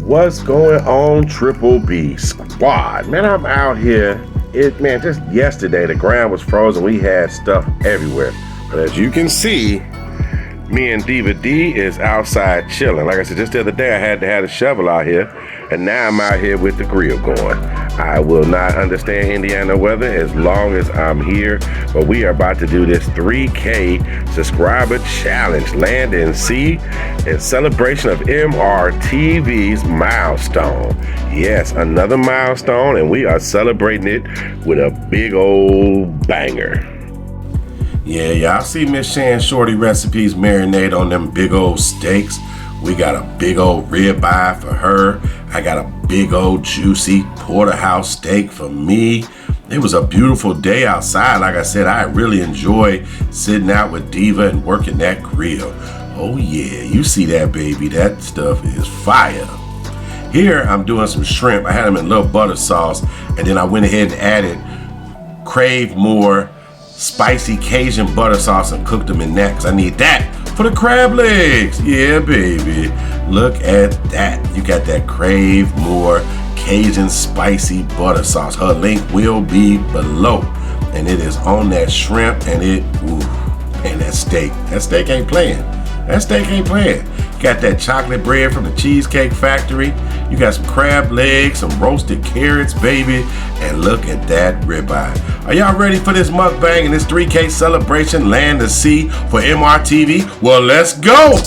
What's going on, Triple B Squad? Man, I'm out here. Man, just yesterday the ground was frozen. We had stuff everywhere. But as you can see, me and Diva D is outside chilling. Like I said, just the other day I had to have a shovel out here, and now I'm out here with the grill going. I will not understand Indiana weather as long as I'm here, but we are about to do this 3K subscriber challenge, land and sea, in celebration of MRTV's milestone. Yes, another milestone, and we are celebrating it with a big old banger. Yeah, y'all see Miss Shan Shorty recipes marinate on them big old steaks. We got a big old ribeye for her. I got a big old juicy porterhouse steak for me. It was a beautiful day outside. Like I said, I really enjoy sitting out with Diva and working that grill. Oh yeah, you see that, baby. That stuff is fire. Here I'm doing some shrimp. I had them in a little butter sauce, and then I went ahead and added CraveMoore spicy Cajun butter sauce and cooked them in that, because I need that for the crab legs. Yeah, baby. Look at that. You got that CraveMoore Cajun spicy butter sauce. Her link will be below. And it is on that shrimp, and and that steak. That steak ain't playing. That steak ain't playing. You got that chocolate bread from the Cheesecake Factory. You got some crab legs, some roasted carrots, baby. And look at that ribeye. Are y'all ready for this mukbang and this 3K celebration, land to sea for MRTV? Well, let's go.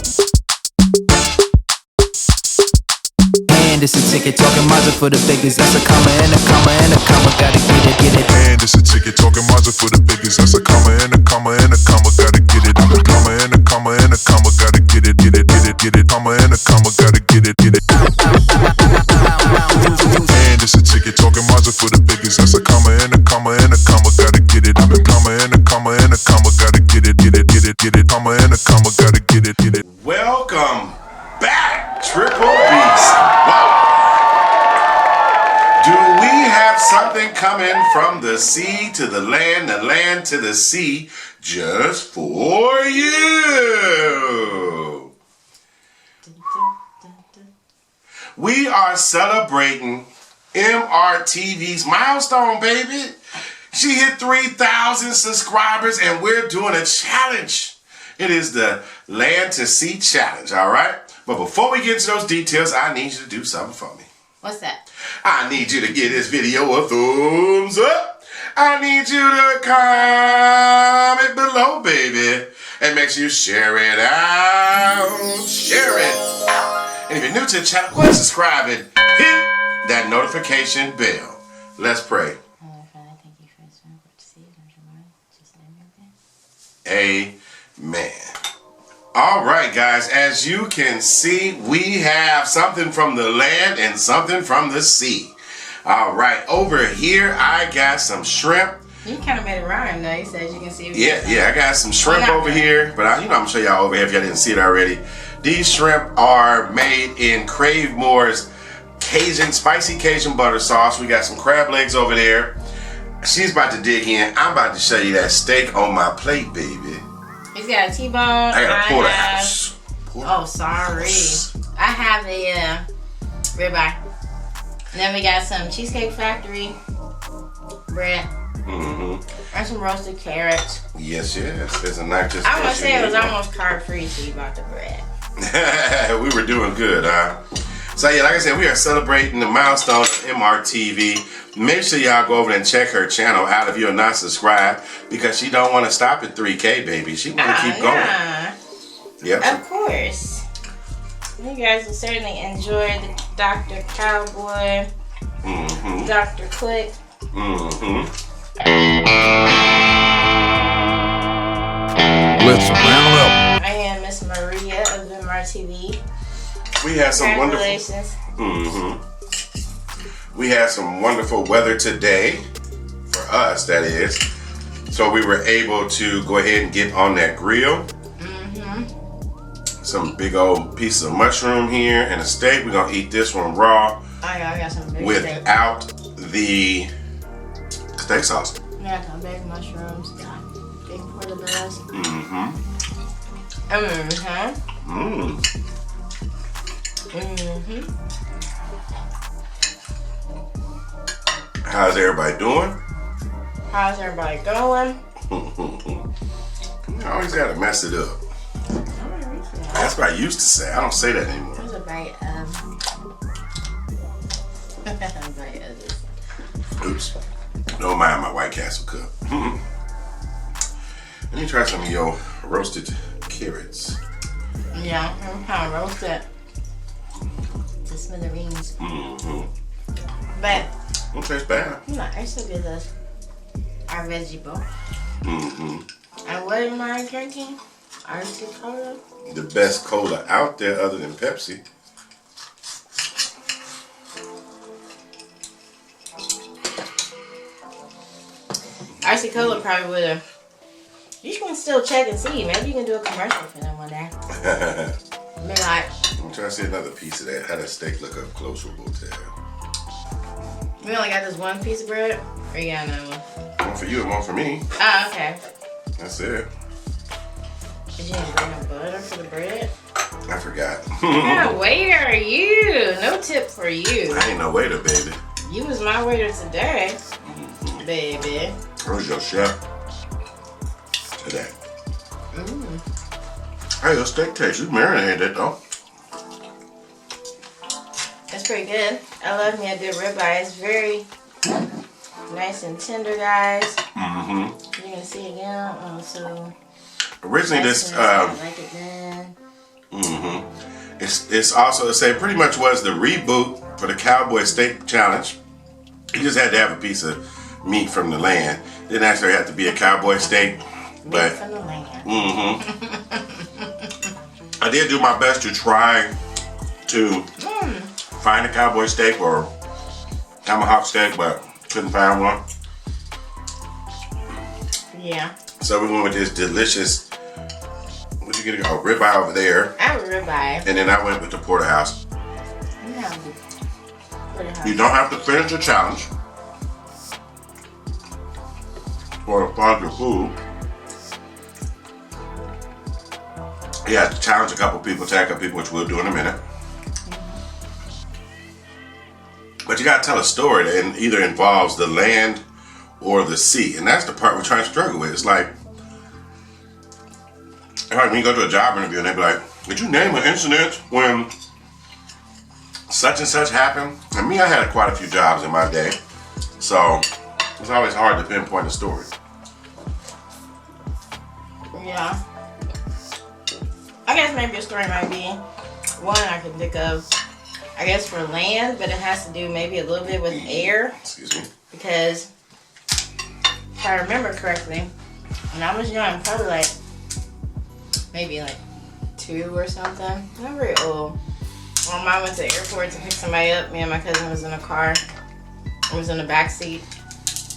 And it's a ticket talking Mazda for the biggest. That's a comma and a comma and a comma. Gotta get it. And it's a ticket talking Mazda for the biggest. That's a comma and a comma and a comma. Gotta get it. A comma and a comma and a comma. Gotta get it. Comma and a comma. Gotta get it. And it's a ticket talking Mazda for the biggest. That's a comma and a comma and a comma. Gotta get it. A comma and a comma and a comma. Gotta get it. Comma and a comma. Gotta get it. Welcome back, Triple B Squad. Do we have something coming from the sea to the land to the sea, just for you? We are celebrating MRTV's milestone, baby. She hit 3,000 subscribers, and we're doing a challenge. It is the Land to Sea Challenge, all right? But before we get into those details, I need you to do something for me. What's that? I need you to give this video a thumbs up. I need you to comment below, baby. And make sure you share it out. Share it out. And if you're new to the channel, go ahead and subscribe and hit that notification bell. Let's pray. Amen. All right, guys, as you can see, we have something from the land and something from the sea. All right, over here, I got some shrimp. You kind of made it rhyme, though. You said, as you can see. Yeah, I got some shrimp over here, but I'm going to show y'all over here if y'all didn't see it already. These shrimp are made in CraveMoore's spicy Cajun butter sauce. We got some crab legs over there. She's about to dig in. I'm about to show you that steak on my plate, baby. He's got a T-bone. I got a porterhouse. Oh, sorry. I have a ribeye. And then we got some Cheesecake Factory bread. And some roasted carrots. Yes. It's a nice. I want to say it was almost carb-free till you bought the bread. We were doing good, huh? So yeah, like I said, we are celebrating the milestone of MRTV. Make sure y'all go over and check her channel out if you're not subscribed, because she don't want to stop at 3K, baby. She want to keep going. Yep. Of course. You guys will certainly enjoy the Dr. Cowboy, Dr. Click. Let's round up. I am Miss Maria of MRTV. We had some wonderful. We had some wonderful weather today, for us, that is. So we were able to go ahead and get on that grill. Some big old pieces of mushroom here and a steak. We're gonna eat this one raw. I got some big without the steak sauce. Yeah, some big mushrooms. Big portobellos. How's everybody doing? How's everybody going? I always gotta mess it up. That's what I used to say. I don't say that anymore. There's a bite of. Oops. Don't mind my White Castle cup. Let me try some of your roasted carrots. Yeah, I'm kind of roasted to smithereens. But Don't taste bad. I still get our veggie bowl. And what am I drinking? Icy cola. The best cola out there other than Pepsi. Icy cola probably would have. You can still check and see. Maybe you can do a commercial for them one day. Be like, I'm trying to see another piece of that. How that steak look up close for Botel? we only got this one piece of bread? Or you got another one? One for you and one for me. Oh, okay. That's it. Did you didn't bring no butter for the bread? I forgot. Yeah, waiter are you? No tip for you. I ain't no waiter, baby. You was my waiter today, baby. Where's your chef today? Hey, your steak taste. You marinated it though. It's pretty good. I love me a good ribeye. It's very nice and tender, guys. You're gonna see it again. Oh, so Originally, this like it then. it's also pretty much was the reboot for the Cowboy Steak Challenge. You just had to have a piece of meat from the land. Didn't actually have to be a cowboy steak, but From the land. I did do my best to try to find a cowboy steak or tomahawk steak, but couldn't find one. Yeah. So we went with this delicious, what'd you get? Oh, ribeye over there. I have a ribeye. And then I went with the porterhouse. Yeah. You don't have to finish the challenge or find your food. You have to challenge a couple people, tag a couple people, which we'll do in a minute. But you gotta tell a story that either involves the land or the sea. And that's the part we're trying to struggle with. It's like when you go to a job interview and they be like, did you name an incident when such and such happened? And me, I had quite a few jobs in my day. So it's always hard to pinpoint a story. Yeah. I guess maybe a story might be one I can think of. I guess for land, but it has to do maybe a little bit with air. Excuse me. Because if I remember correctly, when I was young, probably like maybe like 2 or something. Not very old. My mom went to the airport to pick somebody up. Me and my cousin was in a car. I was in the back seat.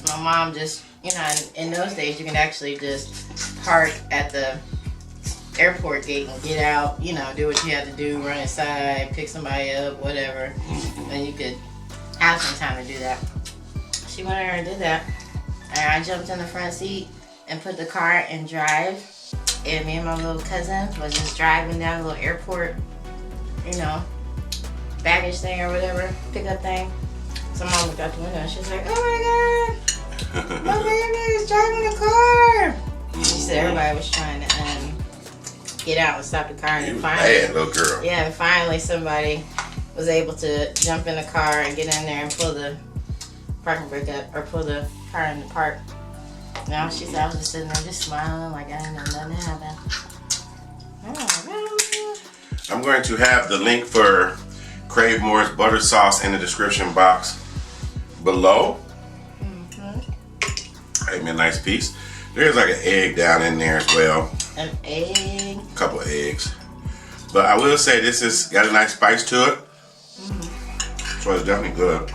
My mom just, in those days you can actually just park at the airport gate and get out, do what you had to do, run inside, pick somebody up, whatever. And you could have some time to do that. She went there and did that. And I jumped in the front seat and put the car in drive. And me and my little cousin was just driving down the little airport, baggage thing or whatever, pickup thing. So mom looked out the window and she was like, oh my God, my baby is driving the car. She said everybody was trying to get out and stop the car. And finally, bad little girl. Yeah, and finally somebody was able to jump in the car and get in there and pull the parking brake up, or pull the car in the park. Now she said I was just sitting there just smiling like I didn't know nothing happened. I'm going to have the link for CraveMoore's butter sauce in the description box below. Gave me a nice piece. There's like an egg down in there as well. An egg. A couple of eggs. But I will say this has got a nice spice to it. So it's definitely good.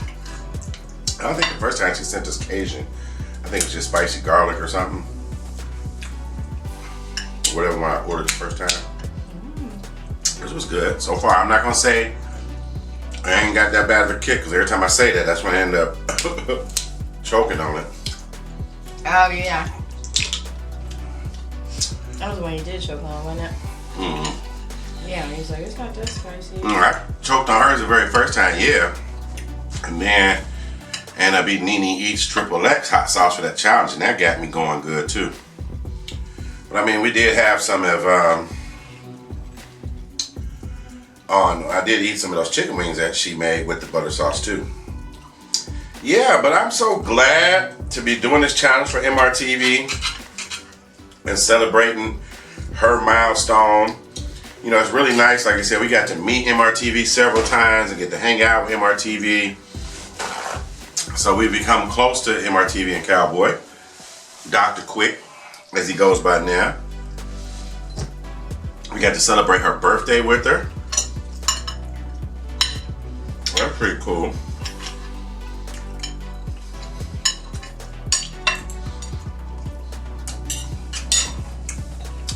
I don't think the first time she sent us Cajun. I think it was just spicy garlic or something. Whatever when I ordered the first time. This was good. So far, I'm not going to say I ain't got that bad of a kick, because every time I say that, that's when I end up choking on it. Oh, yeah. That was when you did choke on, wasn't it? Yeah, and he's like, it's not that spicy. I choked on hers the very first time, yeah. And then Annab3LL3 Eatz XXX hot sauce for that challenge, and that got me going good too. But I mean, we did have some of I did eat some of those chicken wings that she made with the butter sauce too. Yeah, but I'm so glad to be doing this challenge for MRTV and celebrating her milestone. You know, it's really nice. Like I said, we got to meet MRTV several times and get to hang out with MRTV. So we've become close to MRTV and Cowboy. Dr. Quick, as he goes by now. We got to celebrate her birthday with her. That's pretty cool.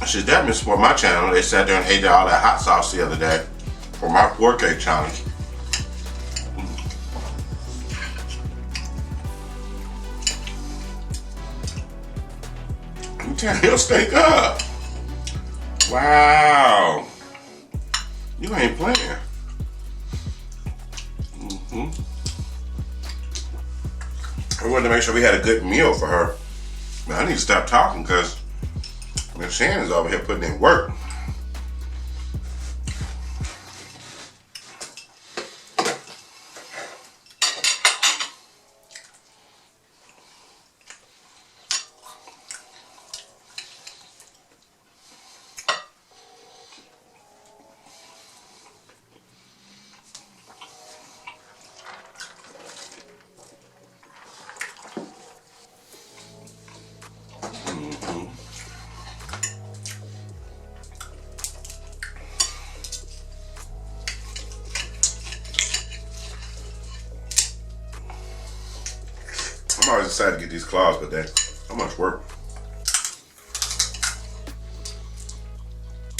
She's definitely support my channel. They sat there and ate all that hot sauce the other day for my 4K challenge. You tearing your steak up. Wow. You ain't playing. I wanted to make sure we had a good meal for her. But I need to stop talking because Miss Shannon's over here putting in work. I'm always excited to get these claws, but that's so much work.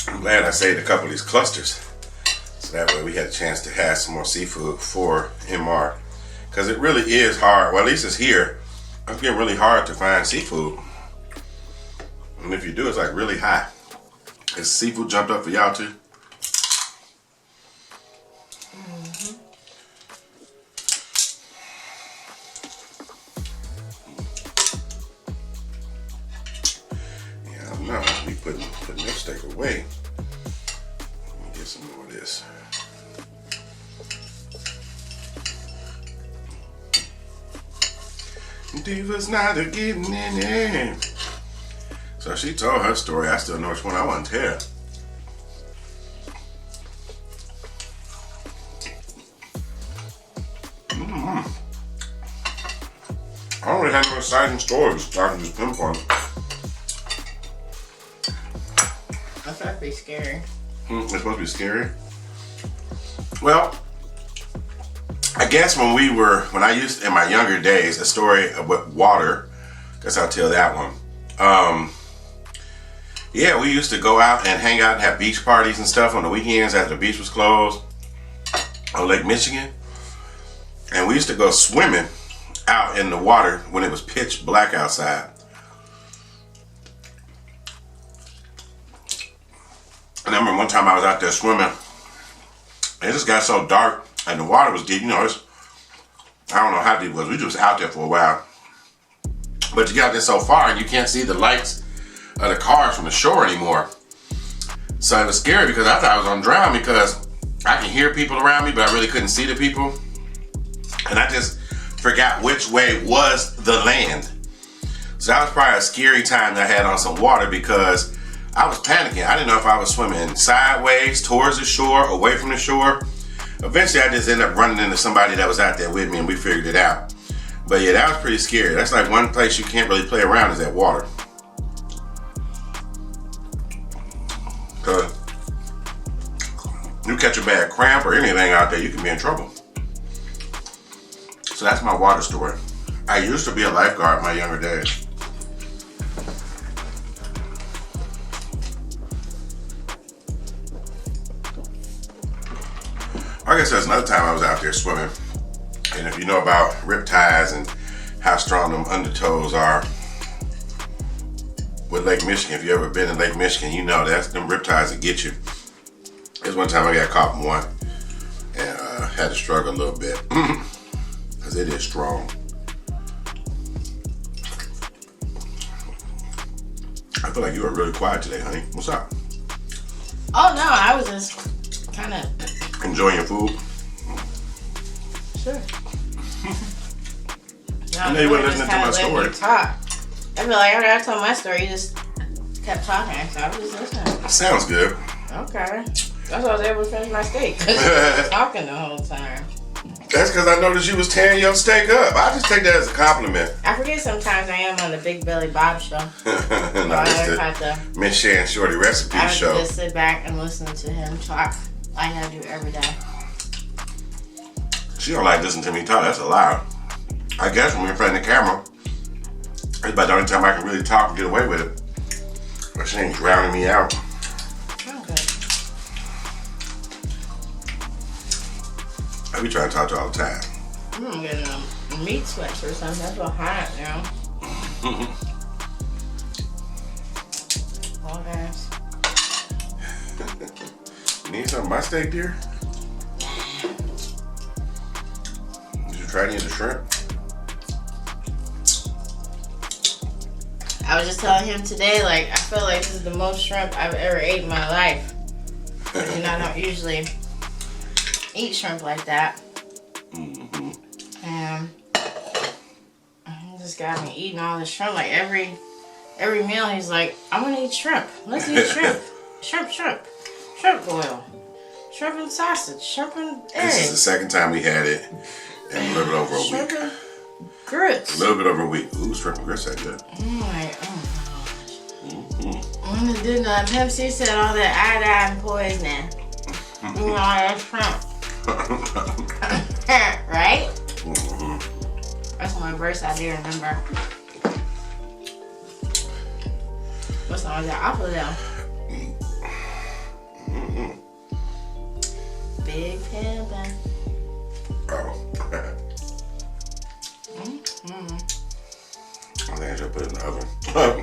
I'm glad I saved a couple of these clusters, so that way we had a chance to have some more seafood for MR. Because it really is hard, well at least it's here, it's getting really hard to find seafood. And if you do, it's like really high. Has seafood jumped up for y'all too? No, we putting this steak away. Let me get some more of this. Diva's not a getting in there. So she told her story. I still know which one I want to tell. I don't really have no exciting stories. I can just pinpoint. That's supposed to be scary. It's supposed to be scary. Well, I guess when I used in my younger days, a story with water. Guess I'll tell that one. Yeah, we used to go out and hang out and have beach parties and stuff on the weekends after the beach was closed on Lake Michigan. And we used to go swimming out in the water when it was pitch black outside. And I remember one time I was out there swimming, and it just got so dark, and the water was deep. You know, I don't know how deep it was. We just out there for a while. But you got there so far, and you can't see the lights of the cars from the shore anymore. So it was scary because I thought I was gonna drown because I can hear people around me, but I really couldn't see the people. And I just forgot which way was the land. So that was probably a scary time that I had on some water because I was panicking. I didn't know if I was swimming sideways, towards the shore, away from the shore. Eventually, I just ended up running into somebody that was out there with me and we figured it out. But yeah, that was pretty scary. That's like one place you can't really play around is that water. Cause you catch a bad cramp or anything out there, you can be in trouble. So that's my water story. I used to be a lifeguard in my younger days. I guess there's another time I was out there swimming. And if you know about riptides and how strong them undertows are with Lake Michigan, if you ever been in Lake Michigan, you know that's them riptides that get you. There's one time I got caught in one and had to struggle a little bit because it is strong. I feel like you were really quiet today, honey. What's up? Oh no, I was just kind of enjoying your food. Sure. I know you weren't listening to my story. Talk. I feel like after I told my story, you just kept talking, so I was just listening. Sounds good. Okay. That's why I was able to finish my steak. Because you were talking the whole time. That's because I noticed you was tearing your steak up. I just take that as a compliment. I forget sometimes I am on the Big Belly Bob show. No, it's the Miss Sharon Shorty Recipe Show. I would just sit back and listen to him talk like I do every day. She don't like listening to me talk. That's a lie. I guess when we're playing the camera, it's about the only time I can really talk and get away with it. But she ain't drowning me out. Okay. I be trying to talk to her all the time. I'm getting meat sweats or something. That's what hot now. Oh, guys. You need some of my steak, dear? Did you try any of the shrimp? I was just telling him today, like, I feel like this is the most shrimp I've ever ate in my life. You know, I don't usually eat shrimp like that. And he just got me eating all this shrimp. Like, every meal, he's like, I want to eat shrimp. Let's eat shrimp. Shrimp boil. Shrimp and sausage. Shrimp and eggs. This is the second time we had it in a little bit over a week. Shrimp and grits. A little bit over a week. Ooh, shrimp and grits, that good. I'm like, oh my gosh. When it did not, Pepsi said all that iodine poisoning. You know, all that shrimp. Right? That's my verse I do remember. What song is that? Off of them. Big Pimpin'. Oh. I think I should put it in the oven. Oh,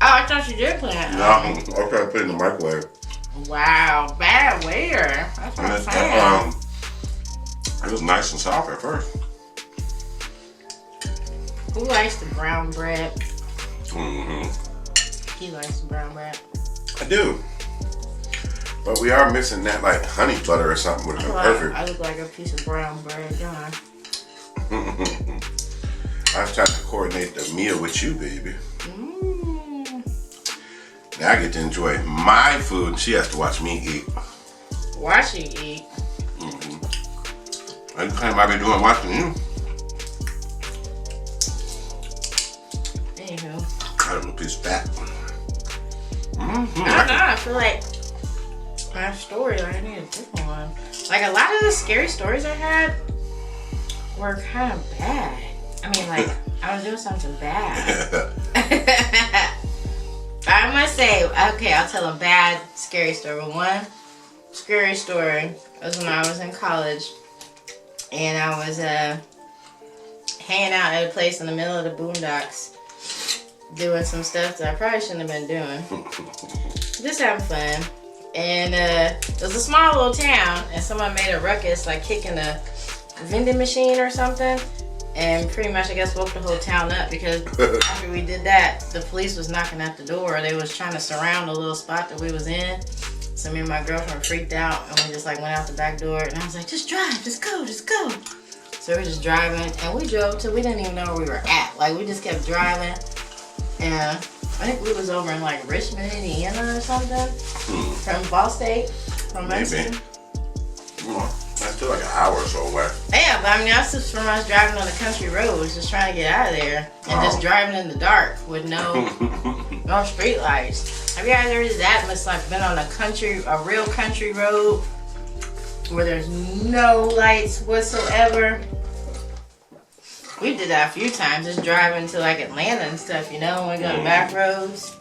I thought you did put it in the oven. No, I'll try to put it in the microwave. Wow, bad where? That's what I'm saying. It was nice and soft at first. Who likes the brown bread? Mm-hmm. He likes the brown bread. I do. But we are missing that like honey butter or something would have been perfect. I look like a piece of brown bread, don't I? I was trying to coordinate the meal with you, baby. Now I get to enjoy my food and she has to watch me eat. Watch you eat. I claim I be doing watching you. Anywho. Cut him a piece of fat. I don't know, I feel like my story, like I need a different one. Like a lot of the scary stories I had were kind of bad. I mean, like, I was doing something bad. I must say, okay, I'll tell a bad, scary story. But one scary story was when I was in college. And I was hanging out at a place in the middle of the boondocks doing some stuff that I probably shouldn't have been doing. Just having fun. And it was a small little town, and someone made a ruckus, like kicking a vending machine or something. And pretty much, I guess, woke the whole town up because after we did that, the police was knocking at the door. They was trying to surround the little spot that we was in. So me and my girlfriend freaked out, and we just like went out the back door. And I was like, just drive, just go, just go. So we were just driving, and we drove till we didn't even know where we were at. Like, we just kept driving. And I think we was over in like Richmond, Indiana or something. From Ball State, from Mexico. That's still like an hour or so away. Yeah, but I mean, that's just from us driving on the country roads, just trying to get out of there. And just driving in the dark with no street lights. Have you guys ever did that? Must like been on a real country road where there's no lights whatsoever. We did that a few times, just driving to like Atlanta and stuff, you know, when we go to back roads.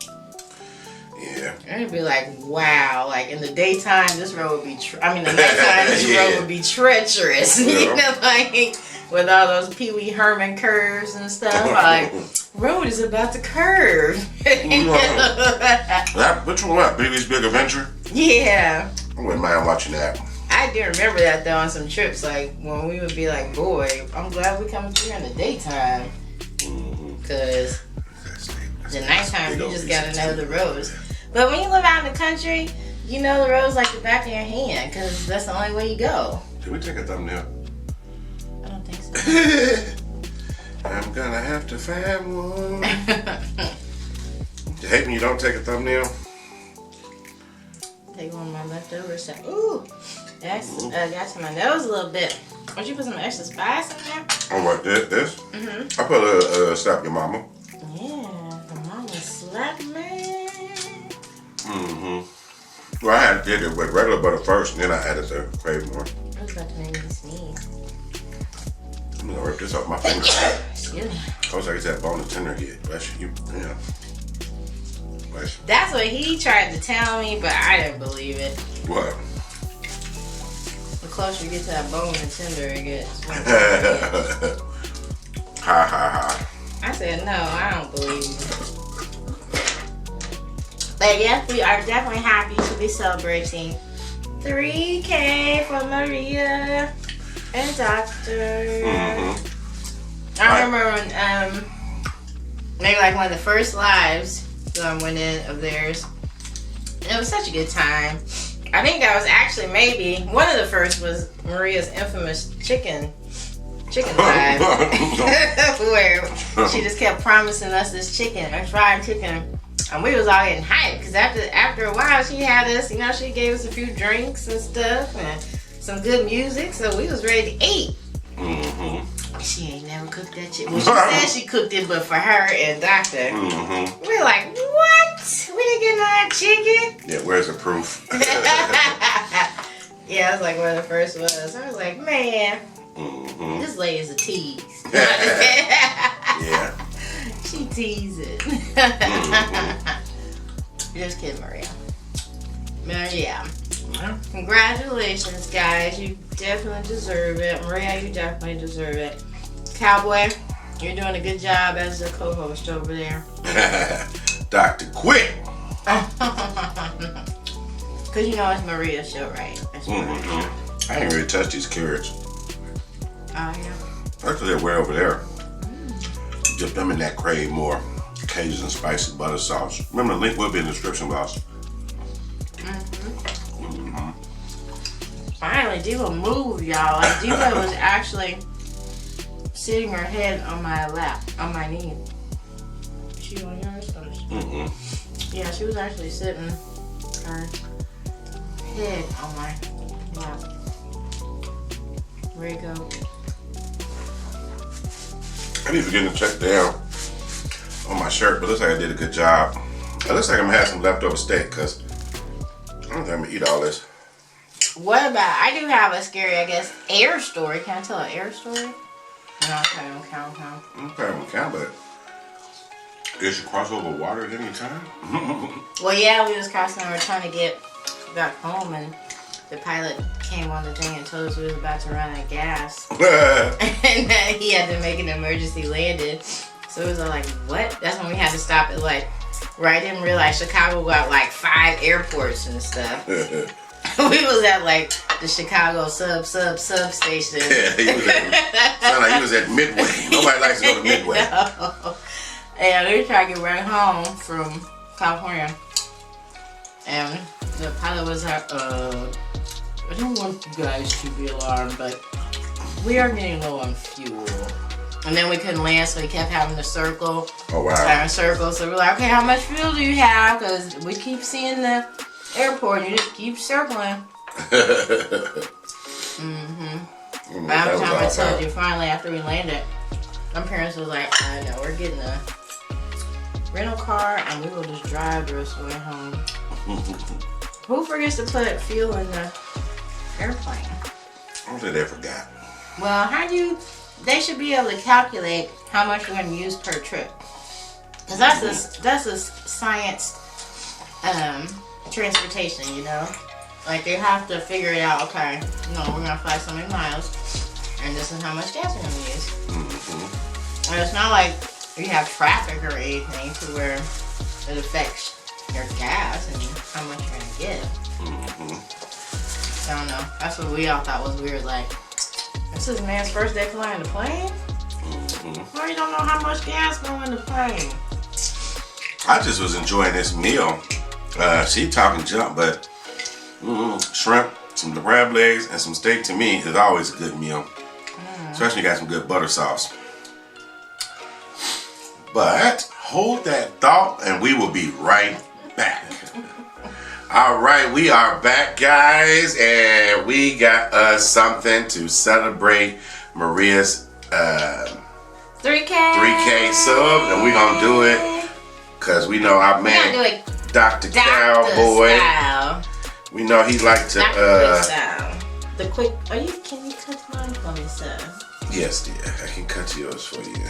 Yeah. And it'd be like, wow, like in the daytime, this road would be, the nighttime, this road would be treacherous. You know, like with all those Pee Wee Herman curves and stuff. Like, road is about to curve. Which one was Pee Wee's Big Adventure? Yeah. I wouldn't mind watching that. I do remember that though on some trips, like when we would be like, boy, I'm glad we coming through in the daytime. Cause The nighttime, you just gotta know the roads. But when you live out in the country, you know the roads like the back of your hand, because that's the only way you go. Can we take a thumbnail? I don't think so. I'm gonna have to find one. You hate when you don't take a thumbnail? Take one of my leftovers. Ooh, that's got to my nose a little bit. Would you put some extra spice in there? Oh, what, this? Mm-hmm. I put a Slap Your Mama. Yeah, the mama slap man. Mm-hmm. Well, I had did it with regular butter first, and then I added the CraveMoore. I was about to make me sneeze. I'm gonna rip this off my finger. Excuse me. I was like, it's that bone and tender here. Bless you. Yeah. Bless you. That's what he tried to tell me, but I didn't believe it. What? The closer you get to that bone, the tender it gets. Ha ha ha. I said, no, I don't believe you. But yeah, we are definitely happy to be celebrating 3K for Maria and Doctor. Mm-hmm. I remember when, maybe like one of the first lives went in of theirs. It was such a good time. I think that was actually maybe one of the first was Maria's infamous chicken live, where she just kept promising us this chicken, or fried chicken. And we was all getting hyped because after a while she had us, you know, she gave us a few drinks and stuff and some good music, so we was ready to eat. Mm-hmm. She ain't never cooked that chicken. Well, she said she cooked it, but for her and Doctor, Mm-hmm. we were like, what? We didn't get none of that chicken? Yeah, where's the proof? Yeah, I was like one of the first ones. I was like, man, this lady's a tease. Yeah. She teases. Just kidding, Maria. Maria. Congratulations, guys. You definitely deserve it. Maria, you definitely deserve it. Cowboy, you're doing a good job as the co-host over there. Dr. Quick. Because you know it's Maria's show, right? It's Maria's show. I ain't really touched these carrots. Oh, yeah. Actually, they're way over there. Dip them in that CraveMoore Cajun spicy butter sauce. Remember, the link will be in the description box. Finally, Diva moved, y'all. Like, Diva was actually sitting her head on my lap, on my knee. She on yours? Yeah, she was actually sitting her head on my lap. Where you go? I be forgetting to check down on my shirt, but it looks like I did a good job. It looks like I'm gonna have some leftover steak, because I don't think I'm gonna eat all this. What about, I do have a scary, I guess, air story. Can I tell an air story? No, okay, I don't count. Okay, I don't count, but I guess you cross over water at any time. Well, yeah, we was crossing over trying to get back home, and the pilot came on the thing and told us we was about to run out of gas. And that he had to make an emergency landing. So it was all like, what? That's when we had to stop at like, where I didn't realize Chicago got like 5 airports and stuff. We was at like the Chicago substation. Yeah, sounded like he was at Midway. Nobody likes to go to Midway. No. And we were trying to get right home from California. And the pilot was like, I don't want you guys to be alarmed, but we are getting low on fuel. And then we couldn't land, so we kept having to circle. Oh, wow. Having circles. So we're like, okay, how much fuel do you have? Because we keep seeing the airport and you just keep circling. By the time I told you, finally, after we landed, my parents was like, I know, we're getting a rental car and we will just drive the rest of the way home. Who forgets to put fuel in the airplane? I don't think they forgot. Well, they should be able to calculate how much we're going to use per trip. Because that's a science transportation, you know? Like, they have to figure it out, okay, no, we're going to fly so many miles, and this is how much gas we're going to use. And it's not like we have traffic or anything to where it affects your gas and how much you're going to get. I don't know. That's what we all thought was weird. Like, this is man's first day flying the plane? Well, you don't know how much gas going in the plane. I just was enjoying this meal. She talking junk, but shrimp, some crab legs, and some steak to me is always a good meal. Especially when you got some good butter sauce. But hold that thought and we will be right back. All right, we are back, guys, and we got us something to celebrate Maria's 3K sub, and we're gonna do it because we know our man Dr. Cowboy. Style. We know he like to the quick. Can you cut mine for me, sir? Yes, dear. I can cut yours for you.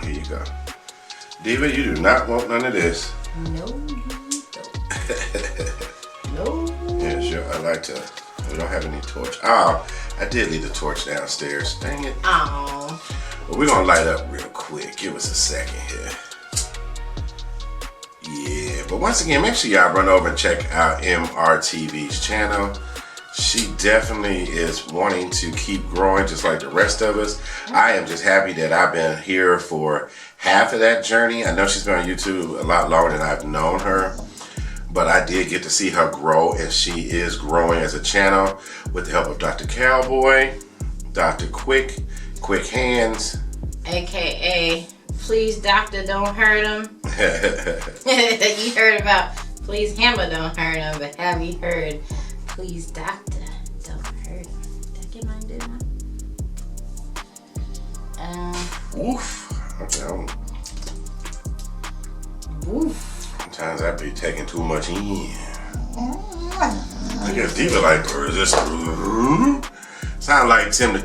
Here you go. Diva, you do not want none of this. No, you don't. No. Yeah, sure. I like to. We don't have any torch. Oh, I did leave the torch downstairs. Dang it. Oh. Well, we're gonna light up real quick. Give us a second here. Yeah, but once again, make sure y'all run over and check out MRTV's channel. She definitely is wanting to keep growing just like the rest of us. I am just happy that I've been here for half of that journey. I know she's been on YouTube a lot longer than I've known her, but I did get to see her grow, and she is growing as a channel with the help of Dr. Cowboy, Dr. Quick Hands, AKA, please doctor don't hurt him. You heard about please hammer don't hurt him, but have you heard please doctor don't hurt him? Did I get mine down? Oof. Okay. Oof. Sometimes I be taking too much in. Look at Diva like, or is this? Sound like Tim the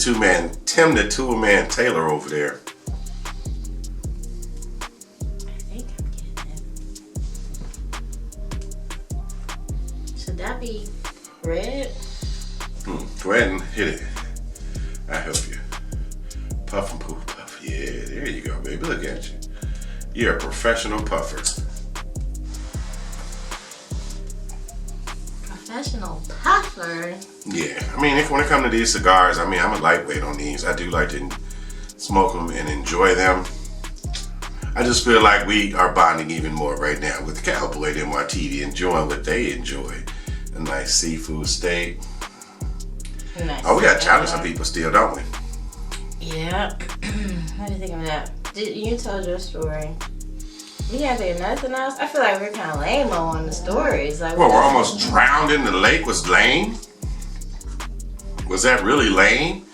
Two-Man Taylor over there. I think I'm getting it. Should that be red? Go ahead and hit it. I help you. Puff and poof puff. Yeah, there you go, baby. Look at you. You're a professional puffer. Professional puffer? Yeah, I mean, when it comes to these cigars, I mean, I'm a lightweight on these. I do like to smoke them and enjoy them. I just feel like we are bonding even more right now with the Cowboy and MRTV, enjoying what they enjoy. A nice seafood steak. Nice. Oh, we gotta challenge some people still, don't we? Yeah. What do you think of that? You told your story. You can't think of nothing else? I feel like we're kind of lame on the stories. Like, well, we're almost drowned in the lake was lame. Was that really lame?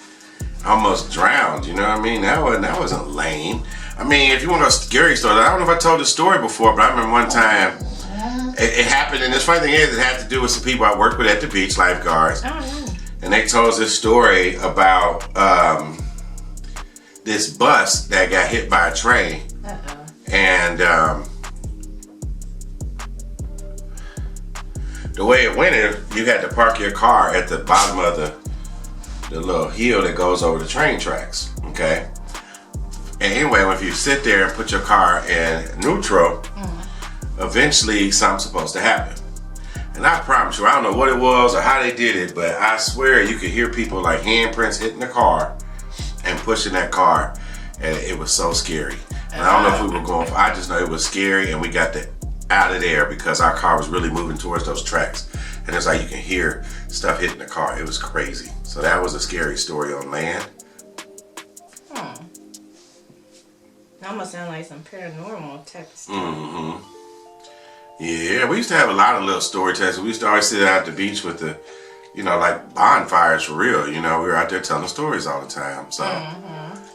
Almost drowned, you know what I mean? That wasn't lame. I mean, if you want a scary story, I don't know if I told the story before, but I remember one time it happened, and this funny thing is, it had to do with some people I worked with at the beach, lifeguards. And they told us this story about this bus that got hit by a train. And the way it went is you had to park your car at the bottom of the little hill that goes over the train tracks, okay? And anyway, if you sit there and put your car in neutral, eventually something's supposed to happen. And I promise you, I don't know what it was or how they did it, but I swear you could hear people like handprints hitting the car and pushing that car, and it was so scary. And I don't know if we were going for, I just know it was scary, and we got out of there because our car was really moving towards those tracks. And it's like you can hear stuff hitting the car. It was crazy. So that was a scary story on land. That almost sound like some paranormal type of stuff. Yeah, we used to have a lot of little story tellers. We used to always sit out at the beach with the, you know, like bonfires for real. You know, we were out there telling stories all the time. So,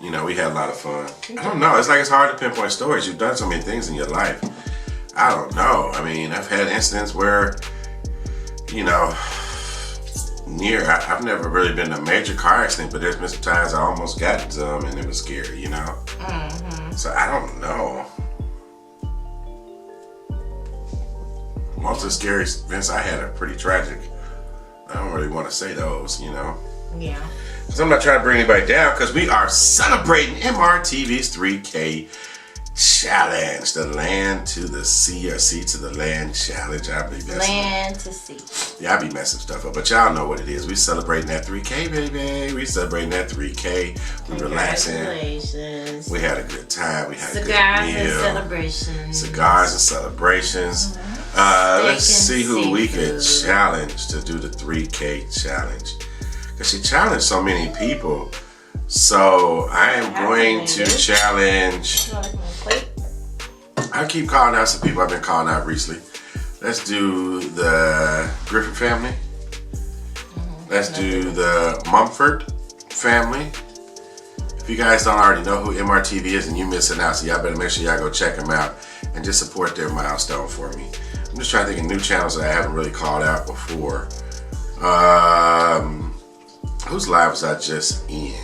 you know, we had a lot of fun. I don't know. It's like it's hard to pinpoint stories. You've done so many things in your life. I don't know. I mean, I've had incidents where, you know, I've never really been in a major car accident, but there's been some times I almost got in some and it was scary, you know? So I don't know. Most of the scary events I had are pretty tragic. I don't really want to say those, you know? Yeah. Because I'm not trying to bring anybody down, because we are celebrating MRTV's 3K challenge. The land to the sea or sea to the land challenge. I be messing Land to sea. Yeah, I be messing stuff up, but y'all know what it is. We celebrating that 3K, baby. We celebrating that 3K. We relaxing. Congratulations. We had a good time. We had Cigars a good meal. and celebrations. Cigars and celebrations. Let's see who we could challenge to do the 3K challenge. Because she challenged so many people. So I am going to challenge. I keep calling out some people I've been calling out recently. Let's do the Griffin family. Let's do the Mumford family. If you guys don't already know who MRTV is and you missing out, so y'all better make sure y'all go check them out and just support their milestone for me. I'm just trying to think of new channels that I haven't really called out before. Whose live was I just in?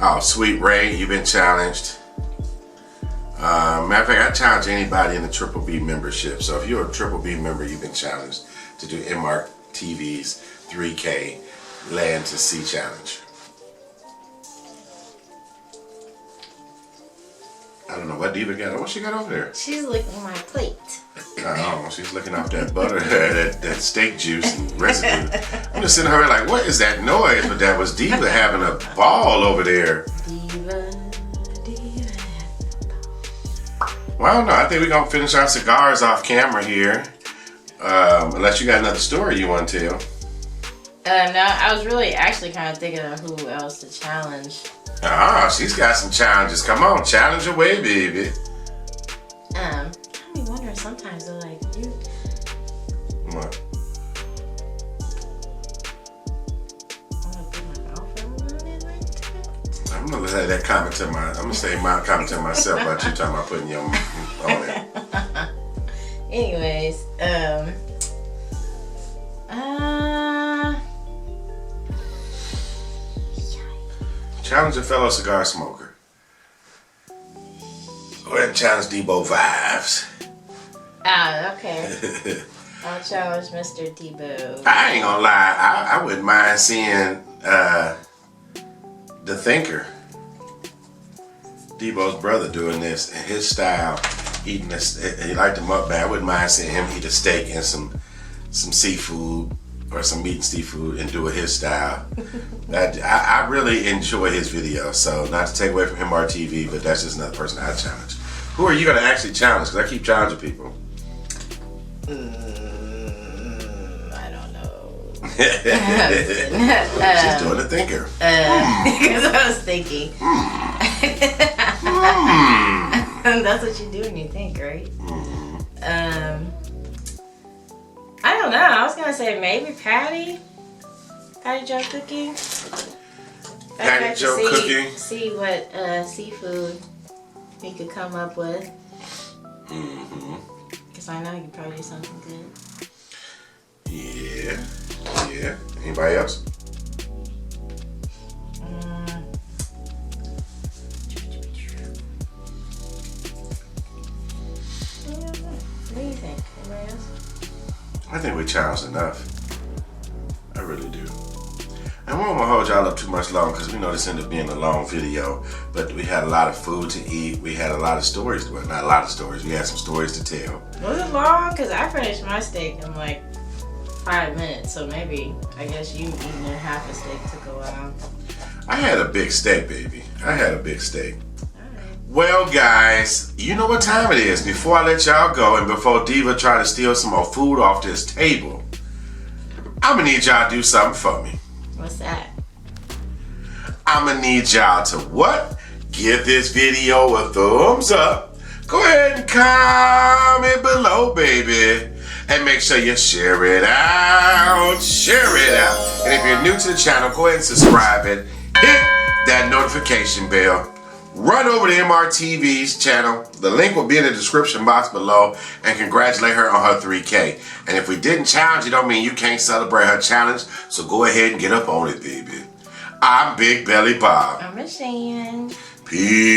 Oh, Sweet Ray, you've been challenged. Matter of fact, I challenge anybody in the Triple B membership. So if you're a Triple B member, you've been challenged to do MRTV's 3K Land to Sea challenge. I don't know what Diva got. What she got over there? She's licking my plate. Oh, she's looking off that butter, that steak juice and residue. I'm just sitting here like, what is that noise? But that was Diva having a ball over there. Diva. Well, I don't know. I think we're going to finish our cigars off camera here. Unless you got another story you want to tell. No, I was really actually kind of thinking of who else to challenge. Ah, she's got some challenges. Come on, challenge away, baby. I be wondering sometimes, though, like, you... What? I'm gonna say that comment to my. I'm gonna say my comment to myself about you talking about putting your on it. Anyways, challenge a fellow cigar smoker. Go ahead and challenge Keeboo Vibes. Ah, okay. I'll challenge Mr. Keeboo. I ain't gonna lie. I wouldn't mind seeing the Thinker, Keeboo's brother, doing this in his style, eating this. He liked the mukbang. I wouldn't mind seeing him eat a steak and some seafood or some meat and seafood and do it his style. I really enjoy his videos. So not to take away from MRTV, but that's just another person I challenge. Who are you gonna actually challenge? Because I keep challenging people. I don't know. She's doing the Thinker. Because I was thinking. That's what you do when you think, right? I don't know. I was gonna say maybe Patty Joe Cooking. Patty Joe Cooking. See what seafood he could come up with. Because I know he could probably do something good. Yeah. Anybody else? What do you think? Anybody else? I think we challenged enough. I really do. And we won't hold y'all up too much long because we know this ended up being a long video. But we had a lot of food to eat. We had a lot of stories. Well, not a lot of stories. We had some stories to tell. Was it long? Because I finished my steak in like 5 minutes. So maybe, I guess you eating a half a steak took a while. I had a big steak, baby. I had a big steak. Well, guys, you know what time it is. Before I let y'all go and before Diva try to steal some more food off this table, I'm going to need y'all to do something for me. What's that? I'm going to need y'all to what? Give this video a thumbs up. Go ahead and comment below, baby. And make sure you share it out. Share it out. And if you're new to the channel, go ahead and subscribe and hit that notification bell. Run over to MRTV's channel. The link will be in the description box below. And congratulate her on her 3K. And if we didn't challenge, it don't mean you can't celebrate her challenge. So go ahead and get up on it, baby. I'm Big Belly Bob. I'm MrsJones. Peace.